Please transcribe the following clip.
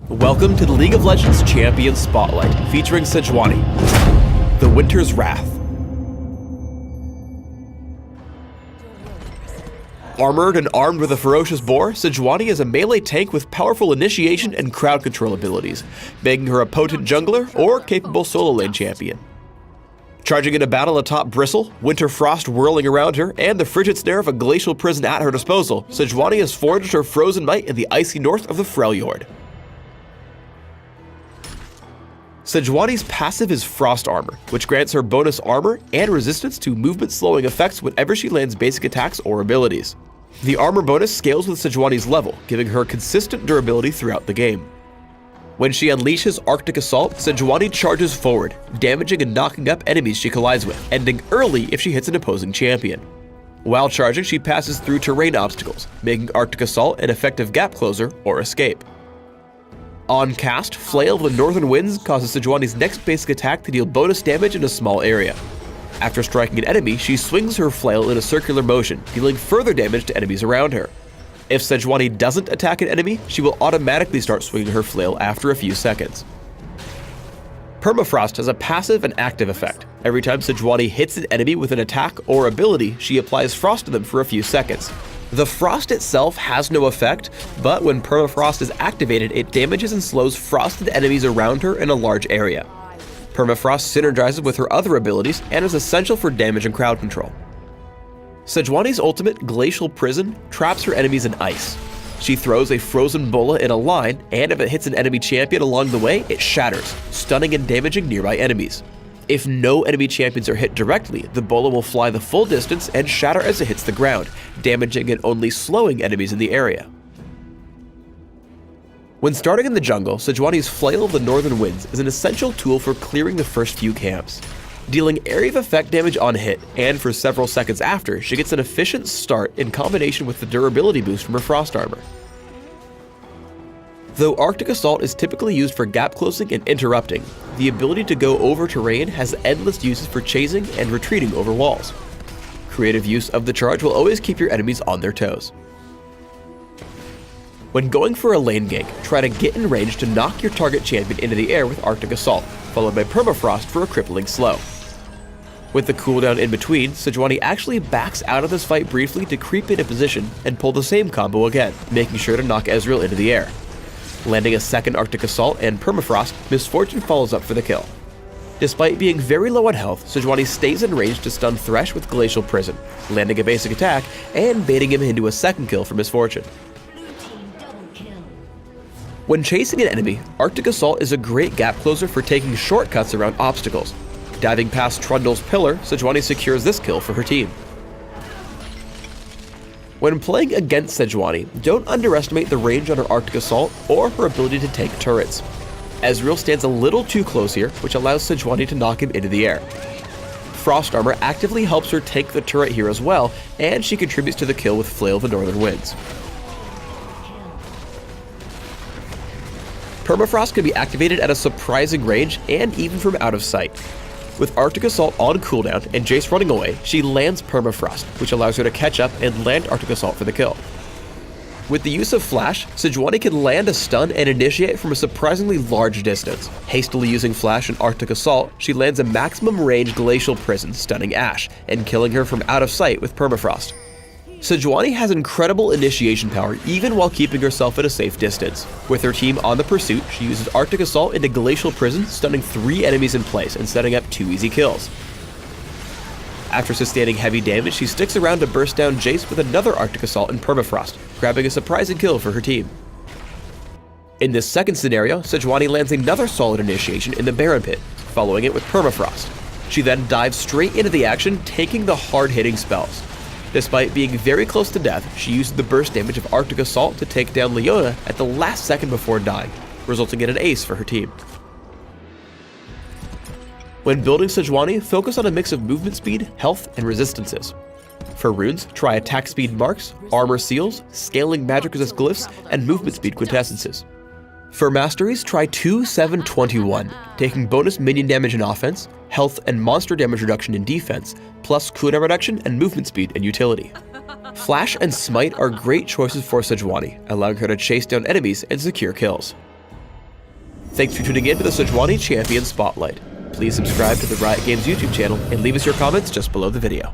Welcome to the League of Legends Champion Spotlight, featuring Sejuani, the Winter's Wrath. Armored and armed with a ferocious boar, Sejuani is a melee tank with powerful initiation and crowd control abilities, making her a potent jungler or capable solo lane champion. Charging into battle atop Bristle, winter frost whirling around her, and the frigid snare of a glacial prison at her disposal, Sejuani has forged her frozen might in the icy north of the Freljord. Sejuani's passive is Frost Armor, which grants her bonus armor and resistance to movement-slowing effects whenever she lands basic attacks or abilities. The armor bonus scales with Sejuani's level, giving her consistent durability throughout the game. When she unleashes Arctic Assault, Sejuani charges forward, damaging and knocking up enemies she collides with, ending early if she hits an opposing champion. While charging, she passes through terrain obstacles, making Arctic Assault an effective gap closer or escape. On cast, Flail of the Northern Winds causes Sejuani's next basic attack to deal bonus damage in a small area. After striking an enemy, she swings her flail in a circular motion, dealing further damage to enemies around her. If Sejuani doesn't attack an enemy, she will automatically start swinging her flail after a few seconds. Permafrost has a passive and active effect. Every time Sejuani hits an enemy with an attack or ability, she applies frost to them for a few seconds. The frost itself has no effect, but when Permafrost is activated, it damages and slows frosted enemies around her in a large area. Permafrost synergizes with her other abilities and is essential for damage and crowd control. Sejuani's ultimate, Glacial Prison, traps her enemies in ice. She throws a frozen bola in a line, and if it hits an enemy champion along the way, it shatters, stunning and damaging nearby enemies. If no enemy champions are hit directly, the bola will fly the full distance and shatter as it hits the ground, damaging and only slowing enemies in the area. When starting in the jungle, Sejuani's Flail of the Northern Winds is an essential tool for clearing the first few camps. Dealing area of effect damage on hit, and for several seconds after, she gets an efficient start in combination with the durability boost from her Frost Armor. Though Arctic Assault is typically used for gap closing and interrupting, the ability to go over terrain has endless uses for chasing and retreating over walls. Creative use of the charge will always keep your enemies on their toes. When going for a lane gank, try to get in range to knock your target champion into the air with Arctic Assault, followed by Permafrost for a crippling slow. With the cooldown in between, Sejuani actually backs out of this fight briefly to creep into position and pull the same combo again, making sure to knock Ezreal into the air. Landing a second Arctic Assault and Permafrost, Misfortune follows up for the kill. Despite being very low on health, Sejuani stays in range to stun Thresh with Glacial Prison, landing a basic attack and baiting him into a second kill for Misfortune. When chasing an enemy, Arctic Assault is a great gap closer for taking shortcuts around obstacles. Diving past Trundle's pillar, Sejuani secures this kill for her team. When playing against Sejuani, don't underestimate the range on her Arctic Assault or her ability to tank turrets. Ezreal stands a little too close here, which allows Sejuani to knock him into the air. Frost Armor actively helps her tank the turret here as well, and she contributes to the kill with Flail of the Northern Winds. Permafrost can be activated at a surprising range and even from out of sight. With Arctic Assault on cooldown and Jace running away, she lands Permafrost, which allows her to catch up and land Arctic Assault for the kill. With the use of Flash, Sejuani can land a stun and initiate from a surprisingly large distance. Hastily using Flash and Arctic Assault, she lands a maximum range Glacial Prison, stunning Ashe, and killing her from out of sight with Permafrost. Sejuani has incredible initiation power even while keeping herself at a safe distance. With her team on the pursuit, she uses Arctic Assault into Glacial Prison, stunning 3 enemies in place and setting up 2 easy kills. After sustaining heavy damage, she sticks around to burst down Jace with another Arctic Assault and Permafrost, grabbing a surprising kill for her team. In this second scenario, Sejuani lands another solid initiation in the Baron Pit, following it with Permafrost. She then dives straight into the action, taking the hard-hitting spells. Despite being very close to death, she used the burst damage of Arctic Assault to take down Leona at the last second before dying, resulting in an ace for her team. When building Sejuani, focus on a mix of movement speed, health, and resistances. For runes, try attack speed marks, armor seals, scaling magic resist glyphs, and movement speed quintessences. For masteries, try 2-7-21, taking bonus minion damage in offense, health and monster damage reduction in defense, plus cooldown reduction and movement speed in utility. Flash and Smite are great choices for Sejuani, allowing her to chase down enemies and secure kills. Thanks for tuning in to the Sejuani Champion Spotlight. Please subscribe to the Riot Games YouTube channel and leave us your comments just below the video.